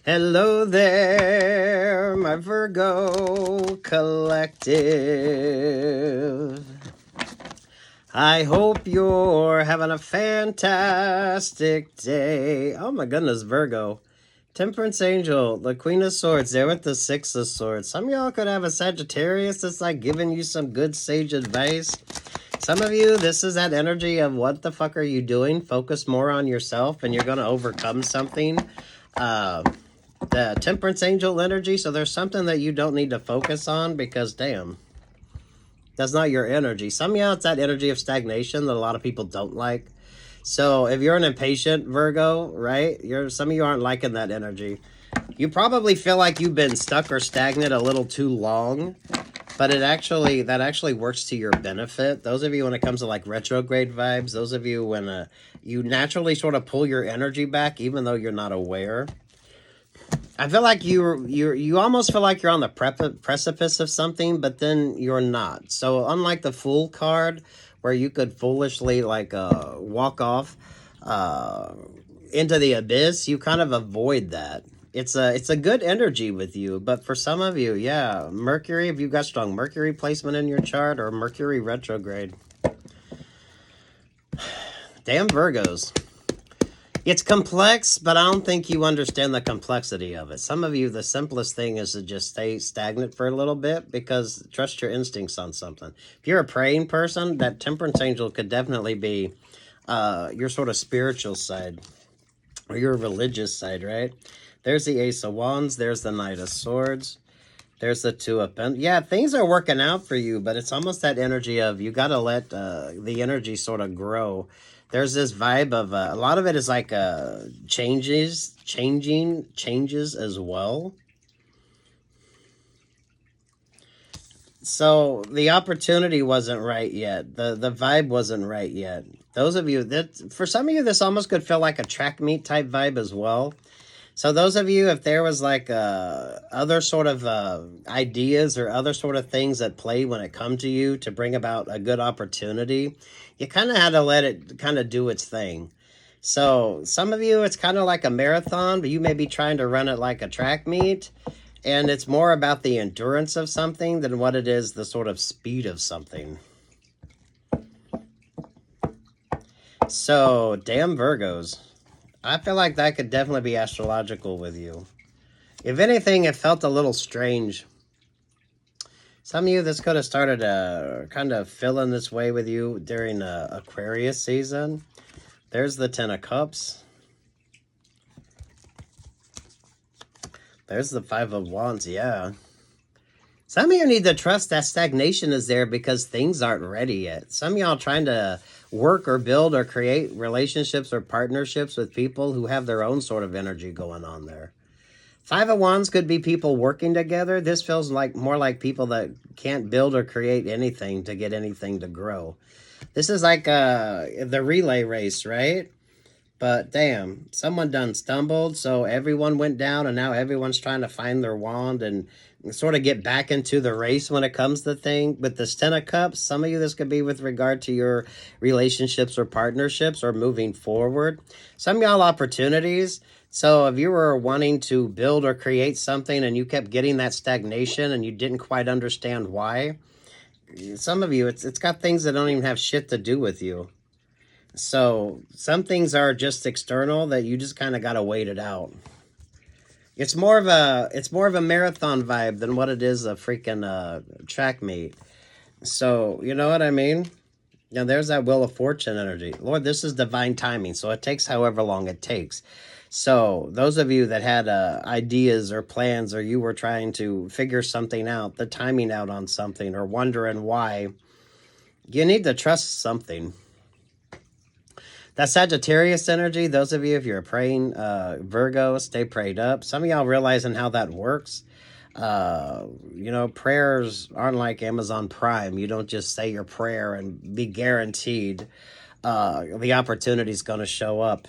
Hello there, my Virgo collective. I hope you're having a fantastic day. Oh my goodness, Virgo. Temperance Angel, the Queen of Swords, there with the Six of Swords. Some of y'all could have a Sagittarius that's like giving you some good sage advice. Some of you, this is that energy of what the fuck are you doing? Focus more on yourself and you're going to overcome something. The Temperance Angel energy, so there's something that you don't need to focus on because, damn, that's not your energy. Some of y'all, it's that energy of stagnation that a lot of people don't like. So if you're an impatient Virgo, right, some of you aren't liking that energy. You probably feel like you've been stuck or stagnant a little too long, but that actually works to your benefit. Those of you when it comes to like retrograde vibes, those of you when you naturally sort of pull your energy back even though you're not aware. I feel like you almost feel like you're on the precipice of something, but then you're not. So unlike the Fool card, where you could foolishly like walk off into the abyss, you kind of avoid that. It's a good energy with you, but for some of you, yeah, Mercury, if you've got strong Mercury placement in your chart or Mercury retrograde. Damn Virgos. It's complex, but I don't think you understand the complexity of it. Some of you, the simplest thing is to just stay stagnant for a little bit because trust your instincts on something. If you're a praying person, that Temperance Angel could definitely be your sort of spiritual side or your religious side, right? There's the Ace of Wands. There's the Knight of Swords. There's the Two of Pentacles. Yeah, things are working out for you, but it's almost that energy of you got to let the energy sort of grow. There's this vibe of a lot of it is like changes as well. So the opportunity wasn't right yet. The vibe wasn't right yet. Those of you that, for some of you, this almost could feel like a track meet type vibe as well. So those of you, if there was like other sort of ideas or other sort of things that play when it come to you to bring about a good opportunity, you kind of had to let it kind of do its thing. So some of you, it's kind of like a marathon, but you may be trying to run it like a track meet. And it's more about the endurance of something than what it is the sort of speed of something. So, damn Virgos. I feel like that could definitely be astrological with you. If anything, it felt a little strange. Some of you, this could have started kind of feeling this way with you during Aquarius season. There's the Ten of Cups. There's the Five of Wands, yeah. Some of you need to trust that stagnation is there because things aren't ready yet. Some of y'all trying to work or build or create relationships or partnerships with people who have their own sort of energy going on there. Five of Wands could be people working together. This feels like more like people that can't build or create anything to get anything to grow. This is like the relay race, right? But damn, someone done stumbled, so everyone went down, and now everyone's trying to find their wand and sort of get back into the race when it comes to thing. With this Ten of Cups, some of you, this could be with regard to your relationships or partnerships or moving forward. Some of y'all opportunities. So if you were wanting to build or create something and you kept getting that stagnation and you didn't quite understand why, some of you, it's got things that don't even have shit to do with you. So some things are just external that you just kind of got to wait it out. It's more of a marathon vibe than what it is a freaking track meet. So, you know what I mean? Now there's that Wheel of Fortune energy. Lord, this is divine timing, so it takes however long it takes. So those of you that had ideas or plans, or you were trying to figure something out, the timing out on something, or wondering why, you need to trust something. That Sagittarius energy, those of you, if you're praying Virgo, stay prayed up. Some of y'all realizing how that works. You know, prayers aren't like Amazon Prime. You don't just say your prayer and be guaranteed the opportunity is going to show up.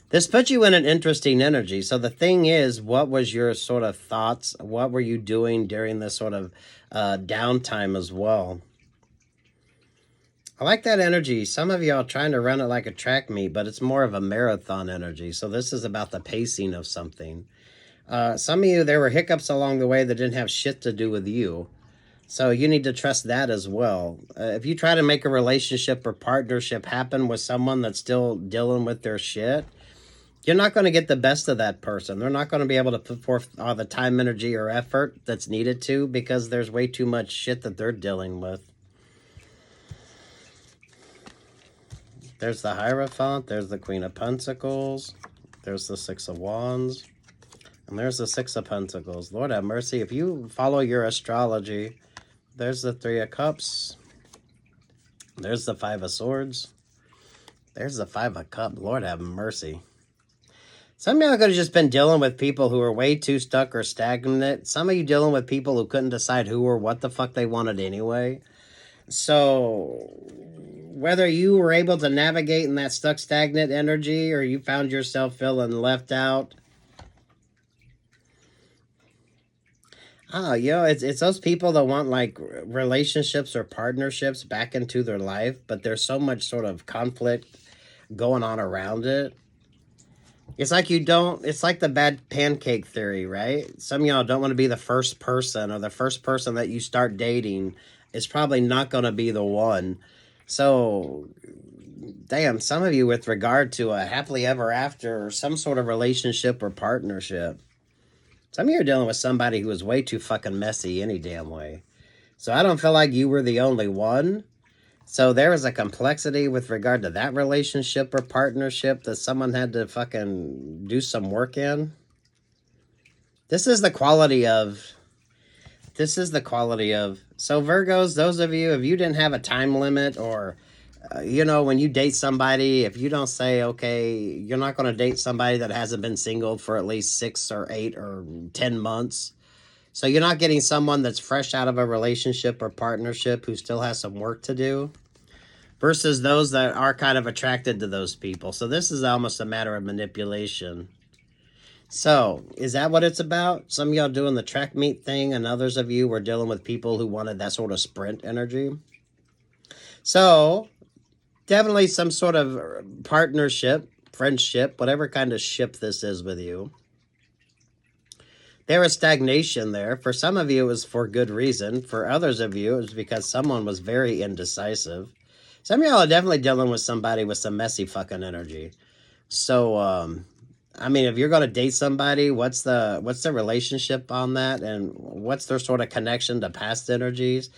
This puts you in an interesting energy. So the thing is, what was your sort of thoughts? What were you doing during this sort of downtime as well? I like that energy. Some of y'all trying to run it like a track meet, but it's more of a marathon energy. So this is about the pacing of something. Some of you, there were hiccups along the way that didn't have shit to do with you. So you need to trust that as well. If you try to make a relationship or partnership happen with someone that's still dealing with their shit, you're not going to get the best of that person. They're not going to be able to put forth all the time, energy, or effort that's needed to, because there's way too much shit that they're dealing with. There's the Hierophant, there's the Queen of Pentacles, there's the Six of Wands, and there's the Six of Pentacles. Lord have mercy. If you follow your astrology, there's the Three of Cups, there's the Five of Swords, there's the Five of Cups. Lord have mercy. Some of y'all could have just been dealing with people who are way too stuck or stagnant. Some of you dealing with people who couldn't decide who or what the fuck they wanted anyway. So whether you were able to navigate in that stuck, stagnant energy, or you found yourself feeling left out, it's those people that want like relationships or partnerships back into their life, but there's so much sort of conflict going on around it. It's like it's like the bad pancake theory, right? Some of y'all don't want to be the first person, or the first person that you start dating is probably not going to be the one. So, damn, some of you with regard to a happily ever after or some sort of relationship or partnership, some of you are dealing with somebody who is way too fucking messy any damn way. So I don't feel like you were the only one. So there is a complexity with regard to that relationship or partnership that someone had to fucking do some work in. This is the quality of... So Virgos, those of you, if you didn't have a time limit, or, when you date somebody, if you don't say, okay, you're not going to date somebody that hasn't been single for at least 6 or 8 or 10 months. So you're not getting someone that's fresh out of a relationship or partnership who still has some work to do, versus those that are kind of attracted to those people. So this is almost a matter of manipulation. So, is that what it's about? Some of y'all doing the track meet thing, and others of you were dealing with people who wanted that sort of sprint energy. So, definitely some sort of partnership, friendship, whatever kind of ship this is with you. There was stagnation there. For some of you, it was for good reason. For others of you, it was because someone was very indecisive. Some of y'all are definitely dealing with somebody with some messy fucking energy. So, if you're going to date somebody, what's the relationship on that, and what's their sort of connection to past energies?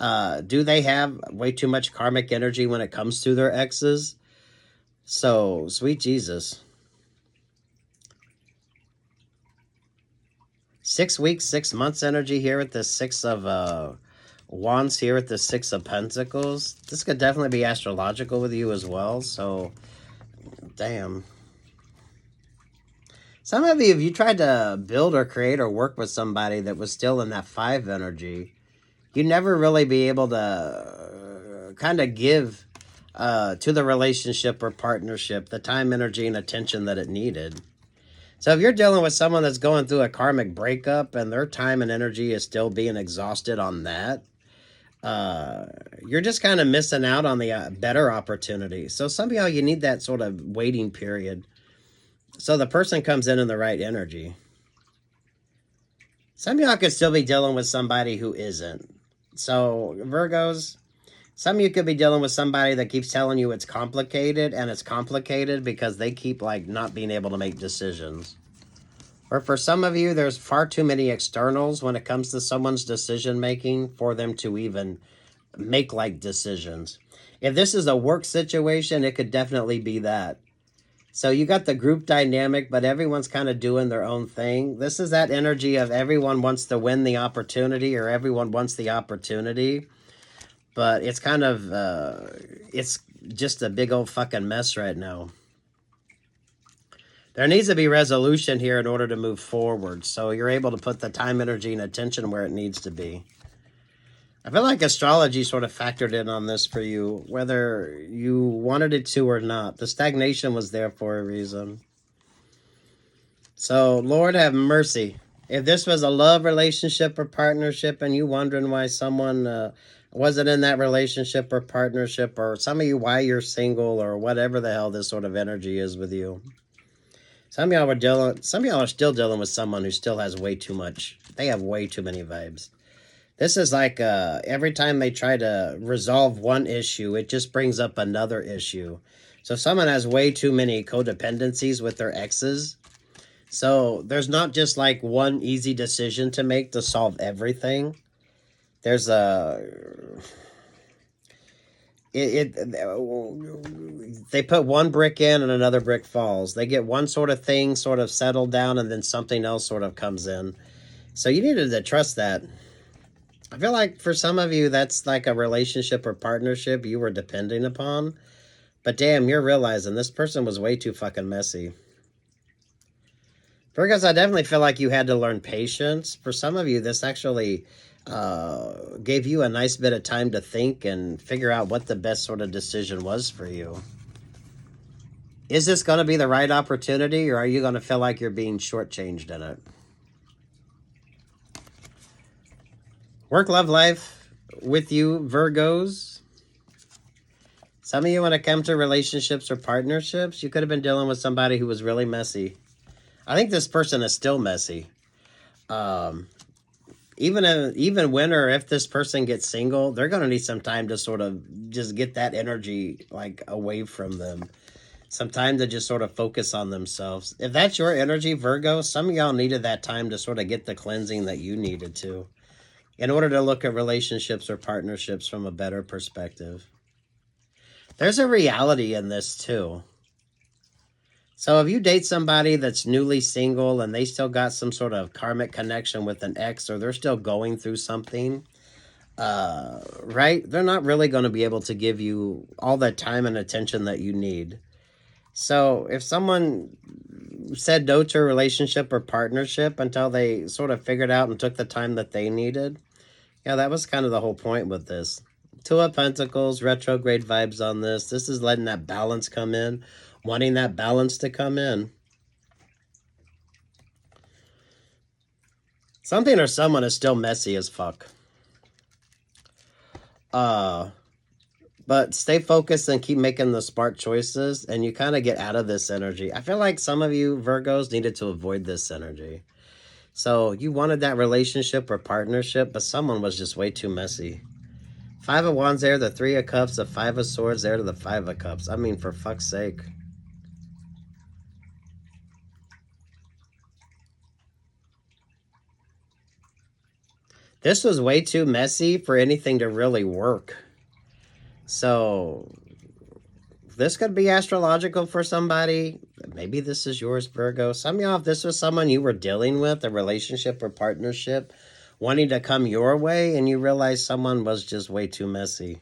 Do they have way too much karmic energy when it comes to their exes? So, sweet Jesus. 6 weeks, 6 months energy here with the Six of Wands here with the Six of Pentacles. This could definitely be astrological with you as well. So, damn. Some of you, if you tried to build or create or work with somebody that was still in that 5 energy, you'd never really be able to kind of give to the relationship or partnership the time, energy, and attention that it needed. So if you're dealing with someone that's going through a karmic breakup and their time and energy is still being exhausted on that, you're just kind of missing out on the better opportunity. So some of y'all, you need that sort of waiting period, so the person comes in the right energy. Some of y'all could still be dealing with somebody who isn't. So Virgos, some of you could be dealing with somebody that keeps telling you it's complicated, and it's complicated because they keep like not being able to make decisions. Or for some of you, there's far too many externals when it comes to someone's decision making for them to even make like decisions. If this is a work situation, it could definitely be that. So you got the group dynamic, but everyone's kind of doing their own thing. This is that energy of everyone wants to win the opportunity, or everyone wants the opportunity. But it's kind of, it's just a big old fucking mess right now. There needs to be resolution here in order to move forward. So you're able to put the time, energy, and attention where it needs to be. I feel like astrology sort of factored in on this for you, whether you wanted it to or not. The stagnation was there for a reason. So, Lord have mercy. If this was a love relationship or partnership and you wondering why someone wasn't in that relationship or partnership, or some of you why you're single, or whatever the hell this sort of energy is with you. Some of y'all are still dealing with someone who still has way too much. They have way too many vibes. This is like every time they try to resolve one issue, it just brings up another issue. So someone has way too many codependencies with their exes. So there's not just like one easy decision to make to solve everything. There's they put one brick in and another brick falls. They get one sort of thing sort of settled down and then something else sort of comes in. So you needed to trust that. I feel like for some of you, that's like a relationship or partnership you were depending upon. But damn, you're realizing this person was way too fucking messy. Virgos, I definitely feel like you had to learn patience. For some of you, this actually gave you a nice bit of time to think and figure out what the best sort of decision was for you. Is this going to be the right opportunity, or are you going to feel like you're being shortchanged in it? Work, love, life with you, Virgos. Some of you, when it comes to relationships or partnerships, you could have been dealing with somebody who was really messy. I think this person is still messy. Even when or if this person gets single, they're going to need some time to sort of just get that energy like away from them. Some time to just sort of focus on themselves. If that's your energy, Virgo, some of y'all needed that time to sort of get the cleansing that you needed to, in order to look at relationships or partnerships from a better perspective. There's a reality in this too. So if you date somebody that's newly single and they still got some sort of karmic connection with an ex, or they're still going through something, right? They're not really going to be able to give you all the time and attention that you need. So if someone said no to a relationship or partnership until they sort of figured out and took the time that they needed, yeah, that was kind of the whole point with this. Two of Pentacles, retrograde vibes on this. This is letting that balance come in, wanting that balance to come in. Something or someone is still messy as fuck. But stay focused and keep making the smart choices, and you kind of get out of this energy. I feel like some of you Virgos needed to avoid this energy. So you wanted that relationship or partnership, but someone was just way too messy. Five of Wands there, the Three of Cups, the Five of Swords there to the Five of Cups. I mean, for fuck's sake. This was way too messy for anything to really work. So this could be astrological for somebody. Maybe this is yours, Virgo. Some of y'all, if this was someone you were dealing with, a relationship or partnership, wanting to come your way, and you realize someone was just way too messy.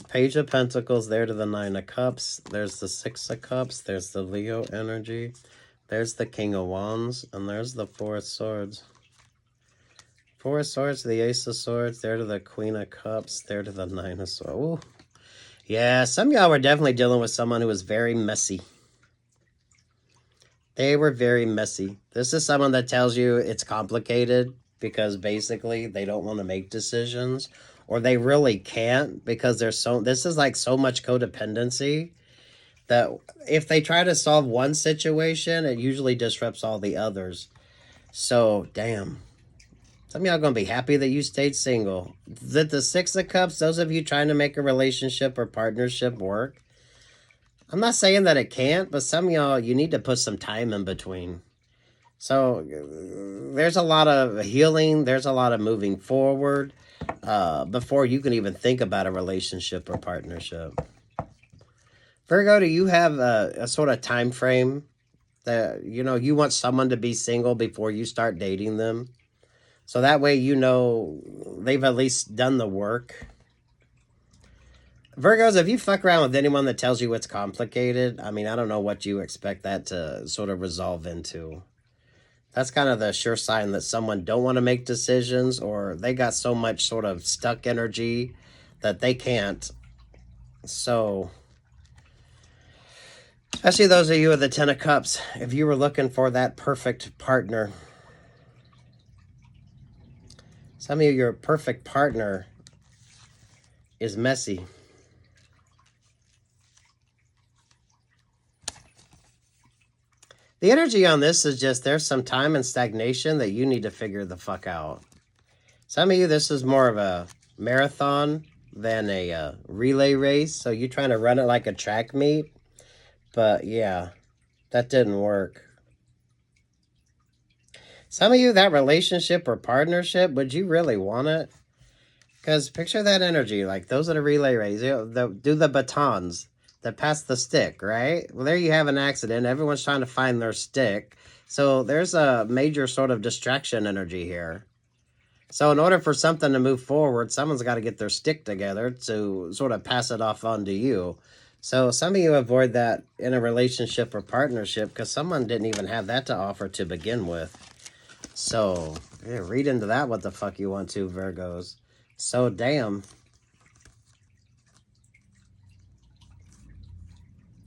Page of Pentacles there to the Nine of Cups. There's the Six of Cups. There's the Leo energy. There's the King of Wands. And there's the Four of Swords. Four of Swords, the Ace of Swords. There to the Queen of Cups. There to the Nine of Swords. Ooh. Yeah, some of y'all were definitely dealing with someone who was very messy. They were very messy. This is someone that tells you it's complicated because basically they don't want to make decisions, or they really can't because there's this is like so much codependency that if they try to solve one situation, it usually disrupts all the others. So, damn. Some of y'all going to be happy that you stayed single. The Six of Cups, those of you trying to make a relationship or partnership work, I'm not saying that it can't, but some of y'all, you need to put some time in between. So there's a lot of healing. There's a lot of moving forward before you can even think about a relationship or partnership. Virgo, do you have a sort of time frame that, you know, you want someone to be single before you start dating them? So that way, you know, they've at least done the work. Virgos, if you fuck around with anyone that tells you it's complicated, I mean, I don't know what you expect that to sort of resolve into. That's kind of the sure sign that someone don't want to make decisions, or they got so much sort of stuck energy that they can't. So, especially those of you with the Ten of Cups, if you were looking for that perfect partner, Some of you, your perfect partner is messy. The energy on this is just there's some time and stagnation that you need to figure the fuck out. Some of you, this is more of a marathon than a relay race. So you're trying to run it like a track meet. But yeah, that didn't work. Some of you, that relationship or partnership, would you really want it? Because picture that energy. Like those are the relay race. You know, do the batons that pass the stick, right? Well, there you have an accident. Everyone's trying to find their stick. So there's a major sort of distraction energy here. So in order for something to move forward, someone's got to get their stick together to sort of pass it off onto you. So some of you avoid that in a relationship or partnership because someone didn't even have that to offer to begin with. So yeah, read into that what the fuck you want to, Virgos. So damn.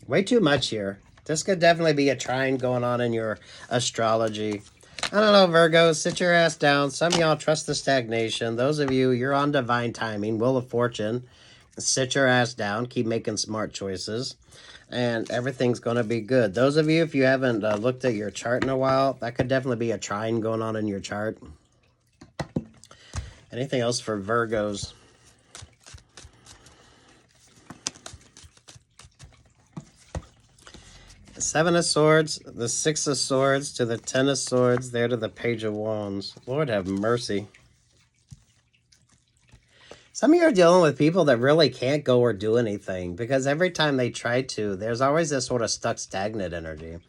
Way too much here. This could definitely be a trine going on in your astrology. I don't know, Virgo. Sit your ass down. Some of y'all trust the stagnation. Those of you, you're on divine timing, Wheel of Fortune. Sit your ass down. Keep making smart choices. And everything's going to be good. Those of you, if you haven't looked at your chart in a while, that could definitely be a trine going on in your chart. Anything else for Virgos? The Seven of Swords, the Six of Swords to the Ten of Swords, there to the Page of Wands. Lord have mercy. Some of you are dealing with people that really can't go or do anything because every time they try to, there's always this sort of stuck, stagnant energy.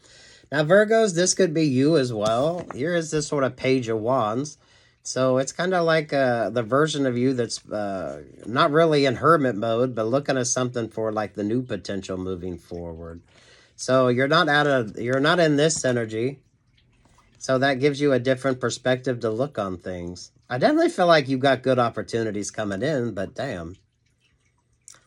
Now, Virgos, this could be you as well. Here is this sort of Page of Wands. So it's kind of like the version of you that's not really in hermit mode, but looking at something for like the new potential moving forward. So you're not in this energy. So that gives you a different perspective to look on things. I definitely feel like you've got good opportunities coming in, but damn.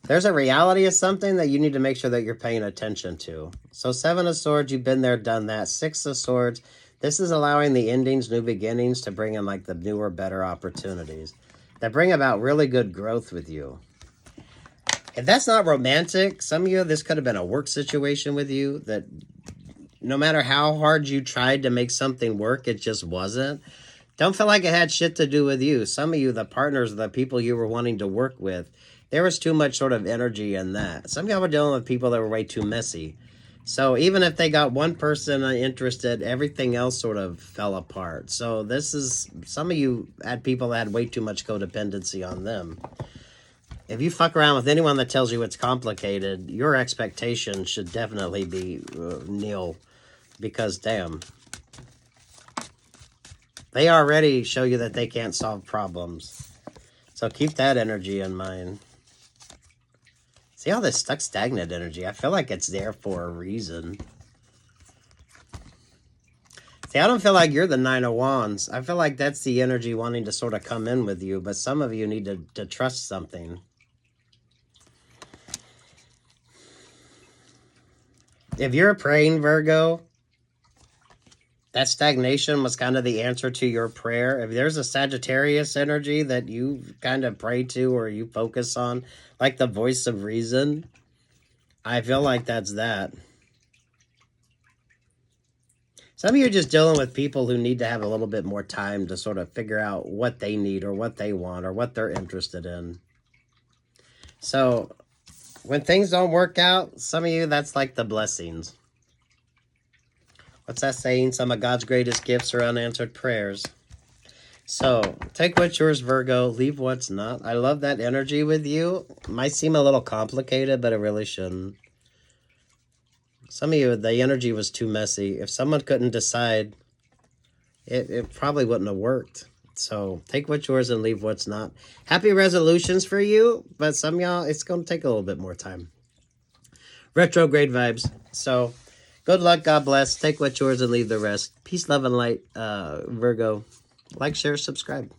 There's a reality of something that you need to make sure that you're paying attention to. So Seven of Swords, you've been there, done that. Six of Swords, this is allowing the endings, new beginnings to bring in like the newer, better opportunities that bring about really good growth with you. If that's not romantic, some of you, this could have been a work situation with you that no matter how hard you tried to make something work, it just wasn't. Don't feel like it had shit to do with you. Some of you, the partners, the people you were wanting to work with, there was too much sort of energy in that. Some of y'all were dealing with people that were way too messy. So even if they got one person interested, everything else sort of fell apart. So this is, some of you had people that had way too much codependency on them. If you fuck around with anyone that tells you it's complicated, your expectation should definitely be nil. Because, damn, they already show you that they can't solve problems. So keep that energy in mind. See all this stuck, stagnant energy? I feel like it's there for a reason. See, I don't feel like you're the Nine of Wands. I feel like that's the energy wanting to sort of come in with you. But some of you need to trust something. If you're praying, Virgo, that stagnation was kind of the answer to your prayer. If there's a Sagittarius energy that you kind of pray to or you focus on, like the voice of reason, I feel like that's that. Some of you are just dealing with people who need to have a little bit more time to sort of figure out what they need or what they want or what they're interested in. So when things don't work out, some of you, that's like the blessings. What's that saying? Some of God's greatest gifts are unanswered prayers. So take what's yours, Virgo. Leave what's not. I love that energy with you. It might seem a little complicated, but it really shouldn't. Some of you, the energy was too messy. If someone couldn't decide, it probably wouldn't have worked. So take what's yours and leave what's not. Happy resolutions for you, but some of y'all, it's going to take a little bit more time. Retrograde vibes. So good luck. God bless. Take what's yours and leave the rest. Peace, love, and light, Virgo. Like, share, subscribe.